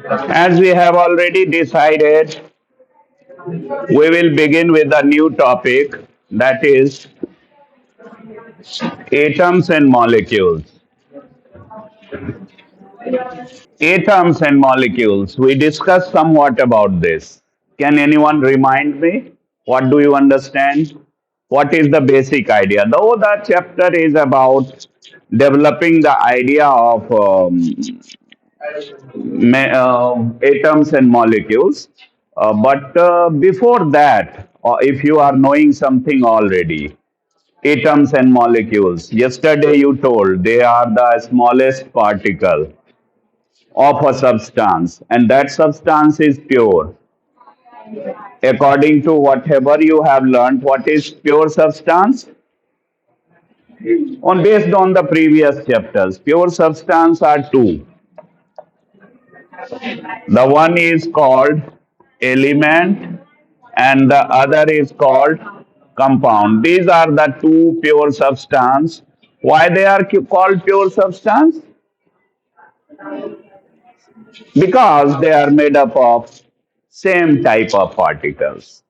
As we have already decided, we will begin with a new topic, that is atoms and molecules. Atoms and molecules. We discussed somewhat about this. Can anyone remind me? What do you understand? What is the basic idea? Though the chapter is about developing the idea of atoms and molecules, but before that, or if you are knowing something already, atoms and molecules. Yesterday you told they are the smallest particle of a substance, and that substance is pure. According to whatever you have learned, what is pure substance? On based on the previous chapters, pure substance are two. The one is called element, and the other is called compound. These are the two pure substance. Why they are called pure substance? Because they are made up of same type of particles.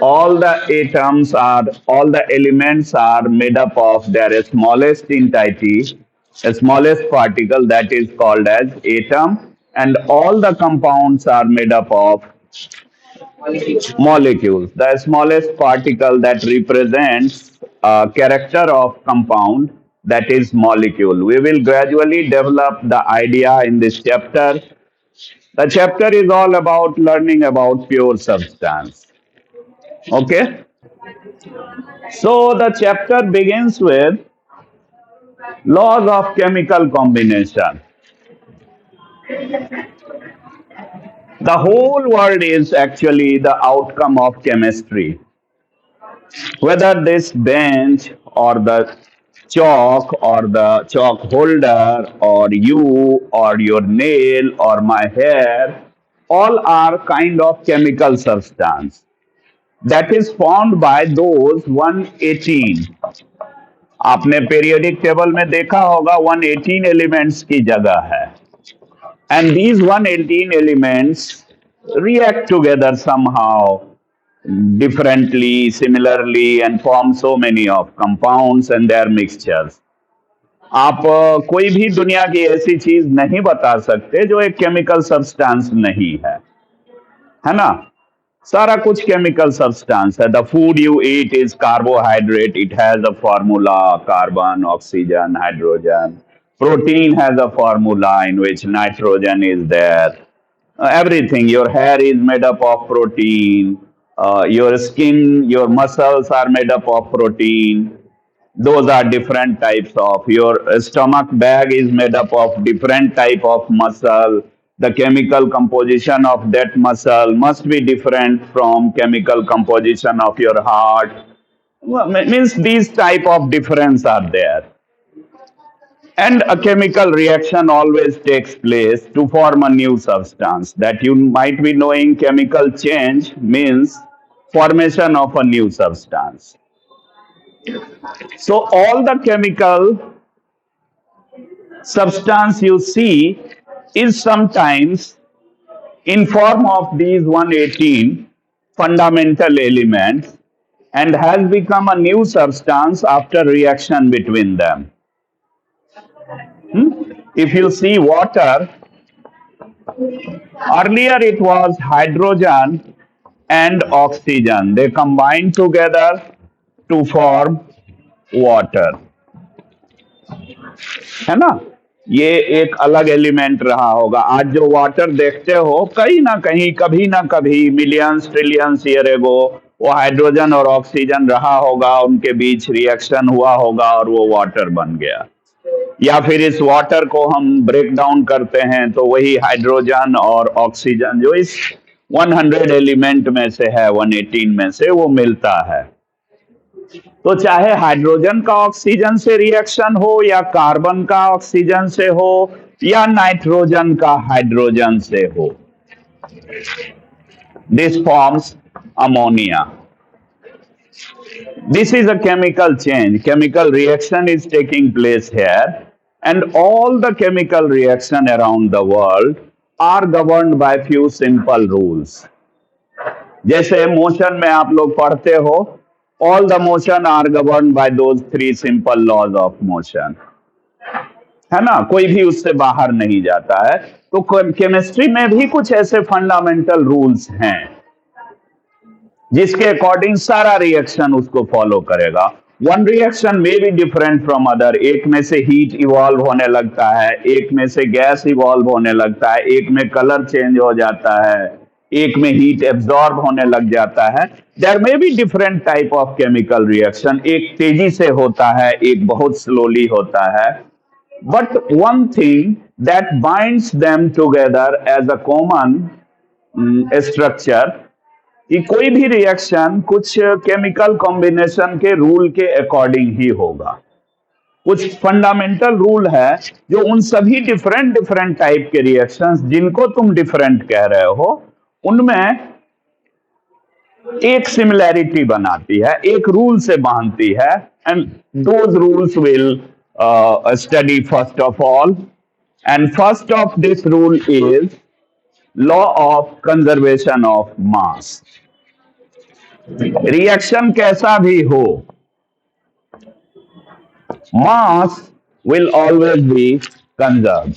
All the atoms are, all the elements are made up of their smallest entity, the smallest particle, that is called as atom, and all the compounds are made up of molecules. The smallest particle that represents a character of compound, that is molecule. We will gradually develop the idea in this chapter. The chapter is all about learning about pure substance. Okay? So the chapter begins with laws of chemical combination. The whole world is actually the outcome of chemistry. Whether this bench or the chalk or the chalk holder or you or your nail or my hair, all are kind of chemical substance that is formed by those 118. आपने periodic table में देखा होगा 118 elements की जगह है, and these 118 elements react together somehow differently, similarly, and form so many of compounds and their mixtures. आप कोई भी दुनिया की ऐसी चीज नहीं बता सकते जो एक केमिकल सब्सटेंस नहीं है ना? सारा कुछ केमिकल सब्सटेंस है. The food you eat is carbohydrate. It has a formula, carbon, oxygen, hydrogen. Protein has a formula in which nitrogen is there. Everything. Your hair is made up of protein. Your skin, your muscles are made up of protein. Those are different types of. Your stomach bag is made up of different type of muscle. The chemical composition of that muscle must be different from chemical composition of your heart. Well, means these type of difference are there. And a chemical reaction always takes place to form a new substance. That you might be knowing, chemical change means formation of a new substance. So all the chemical substance you see is sometimes in form of these 118 fundamental elements and has become a new substance after reaction between them. If you see water, earlier it was hydrogen and oxygen. They combine together to form water. है ना? ये एक अलग element रहा होगा. आज जो water देखते हो, कहीं ना कहीं, कभी ना कभी, मिलियंस ट्रिलियंस ईयर एगो वो हाइड्रोजन और ऑक्सीजन रहा होगा, उनके बीच रिएक्शन हुआ होगा और वो वाटर बन गया. या फिर इस वाटर को हम ब्रेक डाउन करते हैं तो वही हाइड्रोजन और ऑक्सीजन जो इस 100 एलिमेंट में से है, 118 में से, वो मिलता है. तो चाहे हाइड्रोजन का ऑक्सीजन से रिएक्शन हो या कार्बन का ऑक्सीजन से हो या नाइट्रोजन का हाइड्रोजन से हो, this forms ammonia. This is a chemical change. Chemical reaction is taking place here, and all the chemical reaction around the world are governed by few simple rules. जैसे motion में आप लोग पढ़ते हो, all the motion are governed by those three simple laws of motion. है ना, कोई भी उससे बाहर नहीं जाता है. तो केमिस्ट्री में भी कुछ ऐसे फंडामेंटल रूल्स हैं जिसके अकॉर्डिंग सारा रिएक्शन उसको फॉलो करेगा. वन रिएक्शन में बी डिफरेंट फ्रॉम अदर. एक में से हीट इवॉल्व होने लगता है, एक में से गैस इवॉल्व होने लगता है, एक में कलर चेंज हो जाता है, एक में हीट एब्जॉर्ब होने लग जाता है. देयर में be different type of chemical reaction. एक तेजी से होता है, एक बहुत स्लोली होता है. But one thing that binds them together as a common structure, कि कोई भी रिएक्शन कुछ केमिकल कॉम्बिनेशन के रूल के अकॉर्डिंग ही होगा. कुछ फंडामेंटल रूल है जो उन सभी डिफरेंट डिफरेंट टाइप के रिएक्शंस जिनको तुम डिफरेंट कह रहे हो उनमें एक सिमिलैरिटी बनाती है, एक रूल से बांधती है. And those rules will study first of all. And first of this rule is law of conservation of mass. Reaction कैसा भी हो, mass will always be conserve.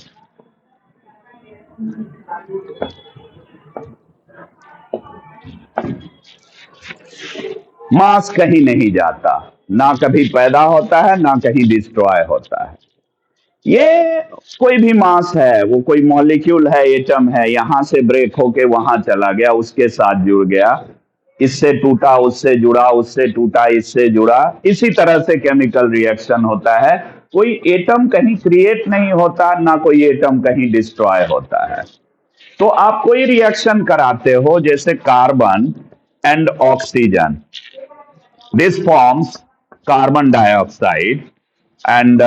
Mass कहीं नहीं जाता, ना कभी पैदा होता है ना कहीं डिस्ट्रॉय होता है. ये कोई भी मास है, वो कोई मॉलिक्यूल है, एटम है, यहां से ब्रेक होके वहां चला गया, उसके साथ जुड़ गया, इससे टूटा उससे जुड़ा, उससे टूटा इससे जुड़ा. इसी तरह से केमिकल रिएक्शन होता है. कोई एटम कहीं क्रिएट नहीं होता, ना कोई एटम कहीं डिस्ट्रॉय होता है. तो आप कोई रिएक्शन कराते हो जैसे carbon and oxygen, this forms carbon dioxide. And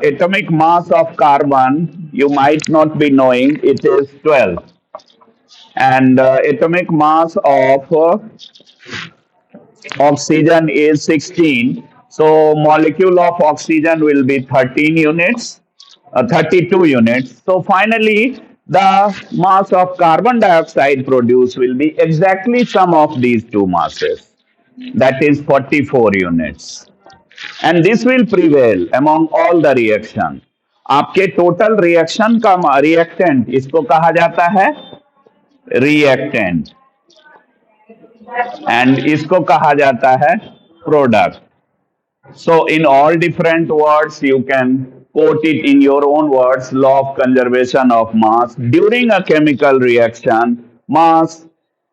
atomic mass of carbon, you might not be knowing, it is 12. And atomic mass of oxygen is 16. So molecule of oxygen will be 13 units, 32 units. So finally, the mass of carbon dioxide produced will be exactly sum of these two masses. That is 44 units. And this will prevail among all the reaction. आपके total reaction का reactant, इसको कहा जाता है reactant, and इसको कहा जाता है product. So in all different words you can quote it in your own words. Law of conservation of mass. During a chemical reaction, mass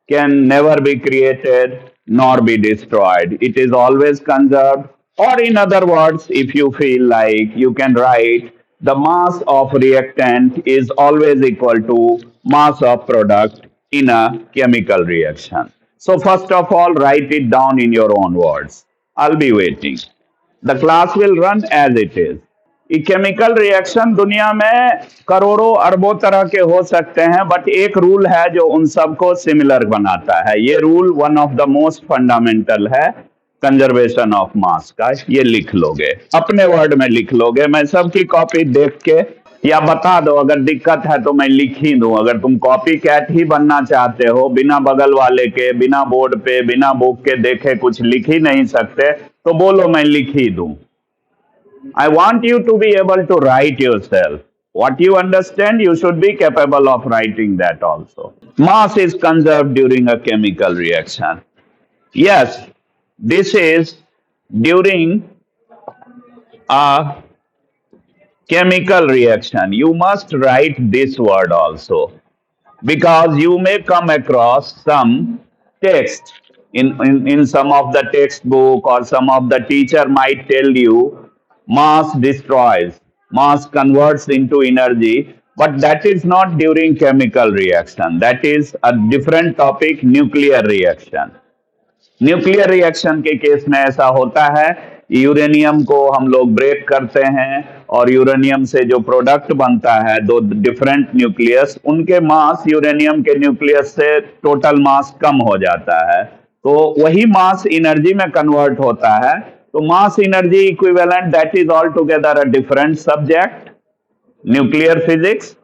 can never be created nor be destroyed. It is always conserved. Or in other words, if you feel like, you can write the mass of reactant is always equal to mass of product in a chemical reaction. So first of all, write it down in your own words. I'll be waiting. The class will run as it is. ये chemical reaction दुनिया में करोड़ों अरबों तरह के हो सकते हैं, बट एक रूल है जो उन सबको सिमिलर बनाता है. ये rule one of the most fundamental है कंजर्वेशन ऑफ मास का. ये लिख लोगे, अपने वर्ड में लिख लोगे. मैं सबकी कॉपी देख के या बता दो, अगर दिक्कत है तो मैं लिख ही दूं. अगर तुम कॉपी कैट ही बनना चाहते हो, बिना बगल वाले के, बिना बोर्ड पे, बिना बुक के देखे कुछ लिख ही नहीं सकते, तो बोलो मैं लिख ही दूं. I want you to be able to write yourself. What you understand, you should be capable of writing that also. Mass is conserved during a chemical reaction. Yes, this is during a chemical reaction. You must write this word also, because you may come across some text in some of the textbook, or some of the teacher might tell you mass destroys, mass converts into energy, but that is not during chemical reaction. That is a different topic, nuclear reaction. Nuclear reaction के case में ऐसा होता है, uranium को हम लोग break करते हैं और यूरेनियम से जो प्रोडक्ट बनता है, दो डिफरेंट न्यूक्लियस, उनके मास यूरेनियम के न्यूक्लियस से टोटल मास कम हो जाता है, तो वही मास एनर्जी में कन्वर्ट होता है. तो mass energy equivalent, that is all together a different subject, nuclear physics.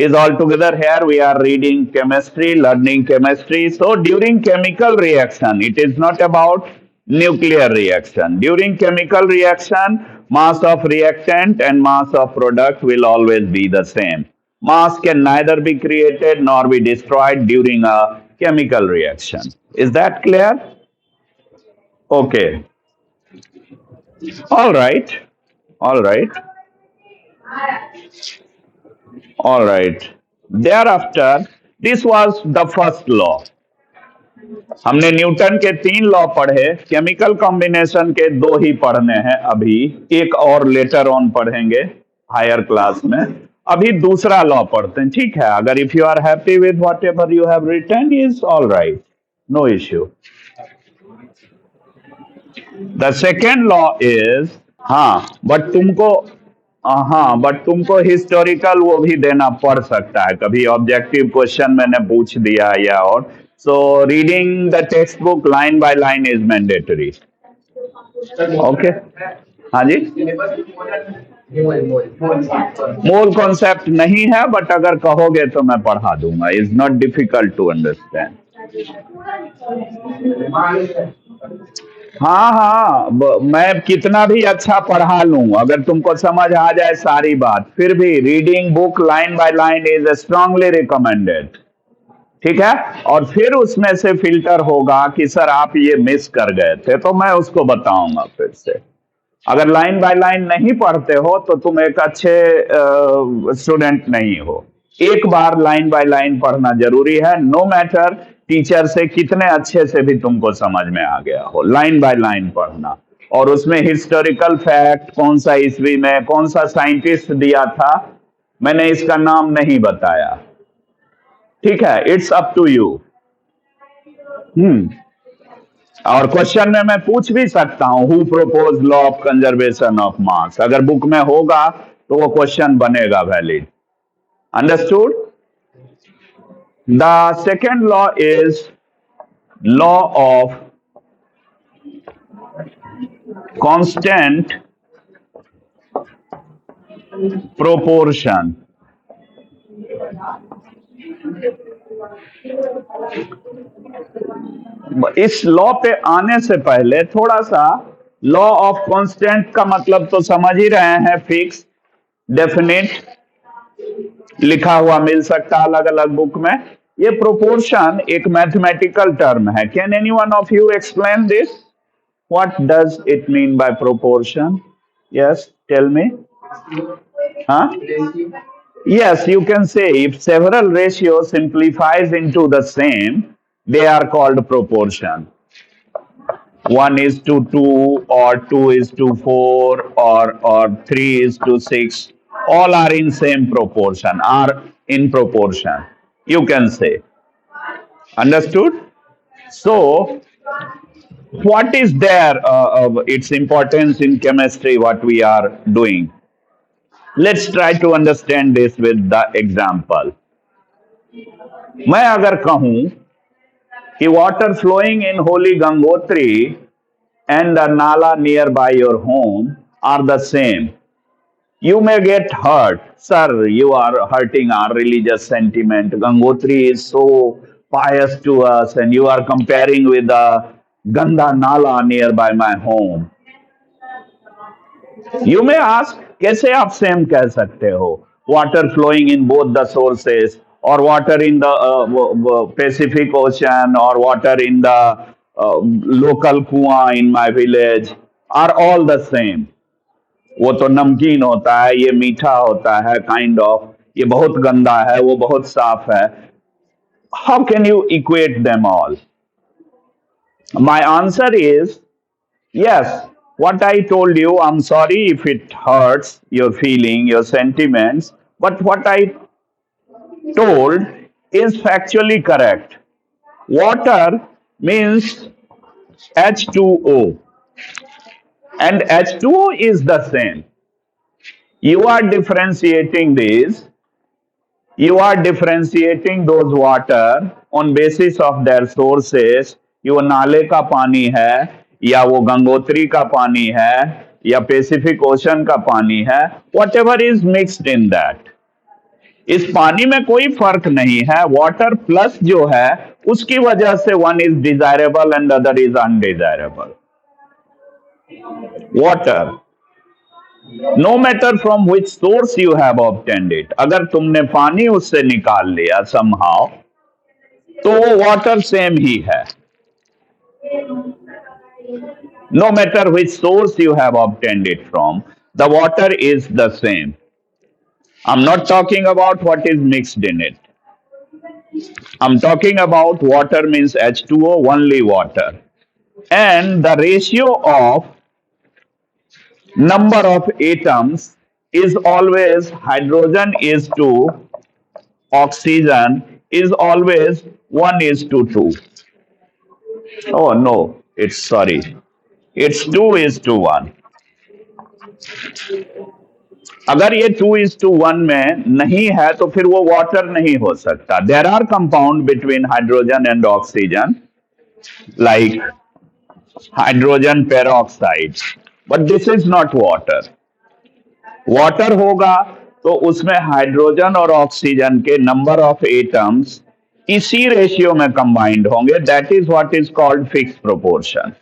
is all together here. We are reading chemistry, learning chemistry. So during chemical reaction, it is not about nuclear reaction. During chemical reaction, mass of reactant and mass of product will always be the same. Mass can neither be created nor be destroyed during a chemical reaction. Is that clear? Okay. All right. All right. All right. Thereafter, this was the first law. हमने Newton के 3 law पढ़े, chemical combination के 2 ही पढ़ने हैं अभी, एक और later on पढ़ेंगे हायर क्लास में। अभी दूसरा लॉ पढ़ते हैं, ठीक है? अगर if you are happy with whatever you have written is all right, no issue. The second law is, हाँ बट तुमको, हाँ बट तुमको हिस्टोरिकल वो भी देना पड़ सकता है, कभी ऑब्जेक्टिव क्वेश्चन मैंने पूछ दिया या और। So reading the text book line by line is mandatory. Okay, हाँ जी। मूल कॉन्सेप्ट नहीं है, बट अगर कहोगे तो मैं पढ़ा दूंगा। Is not difficult to understand. हाँ हाँ, मैं कितना भी अच्छा पढ़ा लूं, अगर तुमको समझ आ जाए सारी बात, फिर भी reading book line by line is strongly recommended. ठीक है? और फिर उसमें से फिल्टर होगा कि सर आप ये मिस कर गए थे, तो मैं उसको बताऊंगा फिर से। अगर लाइन बाय लाइन नहीं पढ़ते हो तो तुम एक अच्छे स्टूडेंट नहीं हो। एक बार लाइन बाय लाइन पढ़ना जरूरी है, नो मैटर टीचर से कितने अच्छे से भी तुमको समझ में आ गया हो, लाइन बाय लाइन पढ़ना। और उसमें हिस्टोरिकल फैक्ट, कौन सा ईस्वी में कौन सा साइंटिस्ट दिया था, मैंने इसका नाम नहीं बताया। ठीक है, इट्स अप टू यू। और क्वेश्चन में मैं पूछ भी सकता हूं, who propose law of conservation of मास। अगर बुक में होगा तो वो क्वेश्चन बनेगा valid. Understood? The second law is law of constant proportion. इस लॉ पे आने से पहले थोड़ा सा, लॉ ऑफ कांस्टेंट का मतलब तो समझ ही रहे हैं, फिक्स, डेफिनेट, लिखा हुआ मिल सकता अलग अलग बुक में। ये प्रोपोर्शन एक मैथमेटिकल टर्म है। Can any one of you explain this? What does it mean by proportion? Yes, tell me. हाँ, yes, you can say if several ratios simplifies into the same, they are called proportion. 1 is to 2 or 2 is to 4 or 3 is to 6, all are in same proportion, are in proportion, you can say. Understood? So what is there of its importance in chemistry, what we are doing? Let's try to understand this with the example. मैं अगर कहूं कि water flowing in holy Gangotri and the Nala nearby your home are the same, you may get hurt. Sir, you are hurting our religious sentiment. Gangotri is so pious to us and you are comparing with the Ganda Nala nearby my home. You may ask, कैसे आप same कह सकते हो? Water flowing in both the sources, और water in the Pacific Ocean, और water in the local कुआं in my village are all the same. वो तो नमकीन होता है, ये मीठा होता है, काइंड ऑफ, ये बहुत गंदा है, वो बहुत साफ है। How can you equate them all? My answer is yes, what I told you, I'm sorry if it hurts your feeling, your sentiments, but what I told is factually correct. Water means H2O, and H2O is the same. You are differentiating this, you are differentiating those water on basis of their sources. ये वो नाले का पानी है, या वो गंगोत्री का पानी है, या पैसिफिक ओशन का पानी है, what ever is mixed in that, इस पानी में कोई फर्क नहीं है, वाटर प्लस जो है उसकी वजह से one is desirable and other is undesirable. Water, no matter from which source you have obtained it, अगर तुमने पानी उससे निकाल लिया समहाउ, तो वो वाटर सेम ही है. No matter which source you have obtained it from, the water is the same. I'm not talking about what is mixed in it. I'm talking about water means H2O, only water. And the ratio of number of atoms is always hydrogen is to oxygen is always 1 is to 2. Oh no, it's sorry. It's 2 is to 1. अगर ये 2:1 में नहीं है तो फिर वो water नहीं हो सकता. There are compound between hydrogen and oxygen like hydrogen peroxide, but this is not water. Water होगा तो उसमें हाइड्रोजन और ऑक्सीजन के नंबर ऑफ एटम्स इसी रेशियो में कंबाइंड होंगे. That is what is called fix proportion.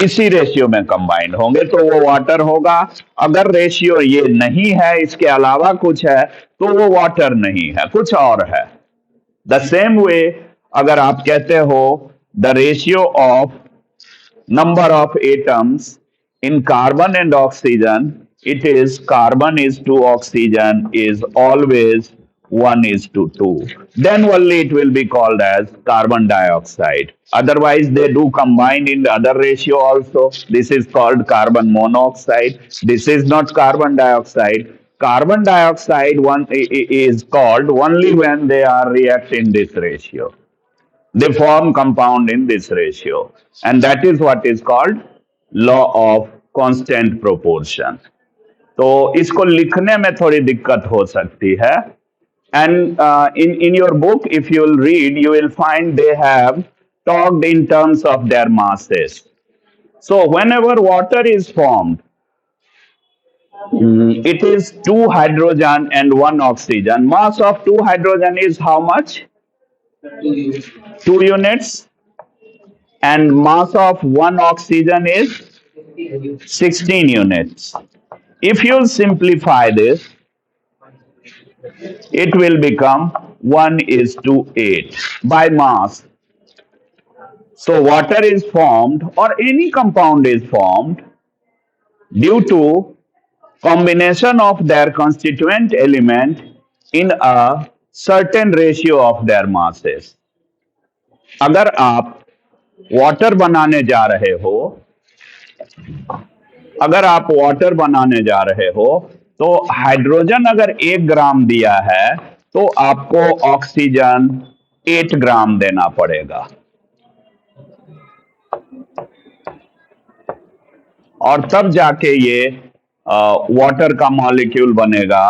इसी रेशियो में कंबाइंड होंगे तो वो वाटर होगा. अगर रेशियो ये नहीं है, इसके अलावा कुछ है, तो वो वाटर नहीं है, कुछ और है. द सेम वे अगर आप कहते हो the ratio of number of atoms in carbon and oxygen, it is carbon is to oxygen is always 1 is to 2. Then only it will be called as carbon dioxide. Otherwise, they do combine in the other ratio also. This is called carbon monoxide. This is not carbon dioxide. Carbon dioxide is called only when they are react in this ratio. They form compound in this ratio, and that is what is called law of constant proportion. तो इसको लिखने में थोड़ी दिक्कत हो सकती है. And in your book, if you will read, you will find they have talked in terms of their masses. So whenever water is formed, it is 2 hydrogen and 1 oxygen. Mass of 2 hydrogen is how much? 2 units. And mass of 1 oxygen is 16 units. If you simplify this, it will become 1 is to 8 by mass. So water is formed or any compound is formed due to combination of their constituent element in a certain ratio of their masses. अगर आप water बनाने जा रहे हो, अगर आप water बनाने जा रहे हो तो हाइड्रोजन अगर 1 ग्राम दिया है तो आपको ऑक्सीजन 8 ग्राम देना पड़ेगा. और तब जाके ये वाटर का मॉलिक्यूल बनेगा.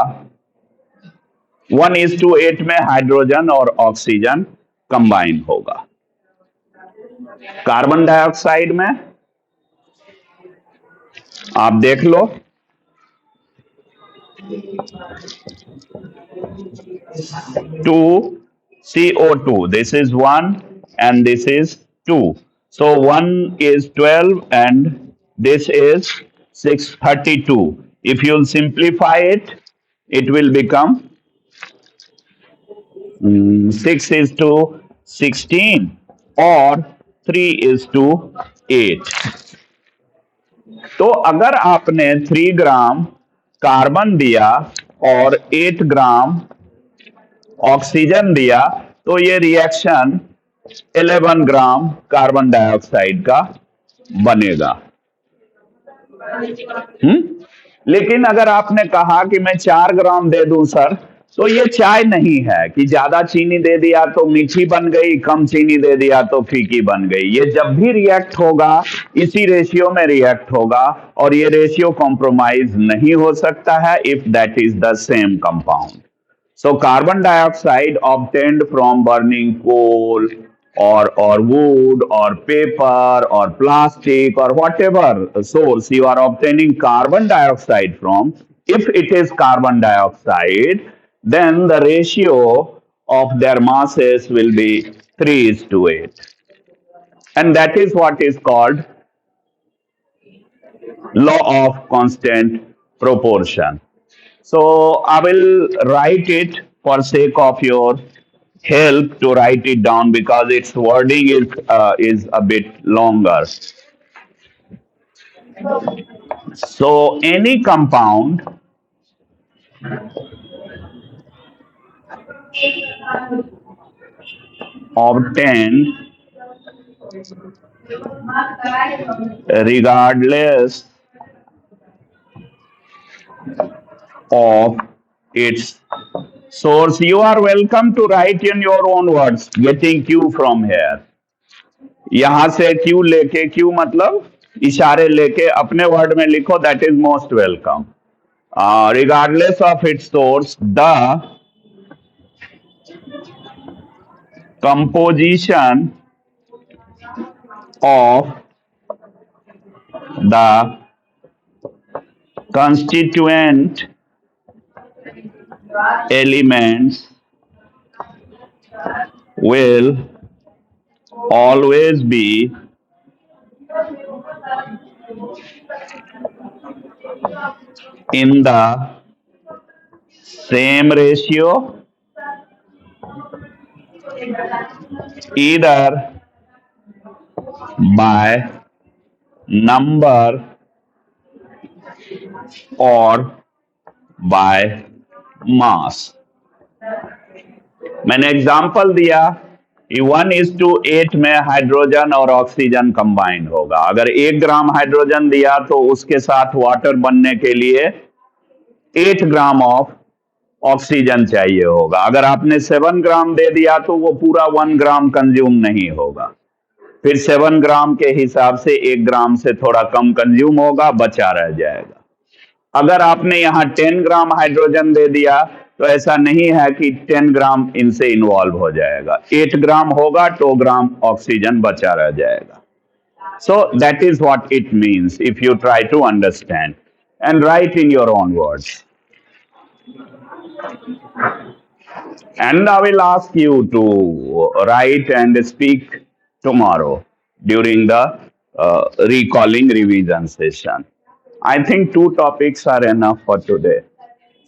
1 is to 8 में हाइड्रोजन और ऑक्सीजन कंबाइन होगा. कार्बन डाइऑक्साइड में आप देख लो, 2 CO2. This is 1 and this is 2. So 1 is 12 and this is 632. If you'll simplify it, it will become 6 is to 16 or 3 is to 8. तो अगर आपने 3 ग्राम कार्बन दिया और 8 ग्राम ऑक्सीजन दिया तो ये रिएक्शन 11 ग्राम कार्बन डाइऑक्साइड का बनेगा. लेकिन अगर आपने कहा कि मैं 4 ग्राम दे दूं सर, तो ये चाय नहीं है कि ज्यादा चीनी दे दिया तो मीठी बन गई, कम चीनी दे दिया तो फीकी बन गई. ये जब भी रिएक्ट होगा इसी रेशियो में रिएक्ट होगा और ये रेशियो कॉम्प्रोमाइज नहीं हो सकता है if that is the same compound. So carbon dioxide obtained from burning coal or wood or paper or plastic or whatever source you are obtaining carbon dioxide from, if it is carbon dioxide, then the ratio of their masses will be 3 is to 8. And that is what is called law of constant proportion. So I will write it for sake of your help to write it down because its wording is a bit longer. So any compound obtained regardless of its source. You are welcome to write in your own words, getting Q from here. यहां से Q लेके Q मतलब इशारे लेके अपने word में लिखो, that is most welcome. Regardless of its source, the composition of the constituent elements will always be in the same ratio, either by number or by mass. मैंने एग्जाम्पल दिया कि 1:8 में हाइड्रोजन और ऑक्सीजन कंबाइन होगा. अगर 1 gram hydrogen दिया तो उसके साथ वाटर बनने के लिए 8 ग्राम ऑफ ऑक्सीजन चाहिए होगा. अगर आपने 7 ग्राम दे दिया तो वो पूरा 1 ग्राम कंज्यूम नहीं होगा. फिर 7 ग्राम के हिसाब से 1 ग्राम से थोड़ा कम कंज्यूम होगा, बचा रह जाएगा. अगर आपने यहाँ 10 ग्राम हाइड्रोजन दे दिया तो ऐसा नहीं है कि 10 ग्राम इनसे इन्वॉल्व हो जाएगा. 8 ग्राम होगा, 2 ग्राम ऑक्सीजन बचा रह जाएगा. So that is what it means if you try to understand and write in your own words. And I will ask you to write and speak tomorrow during the recalling revision session. I think 2 topics are enough for today.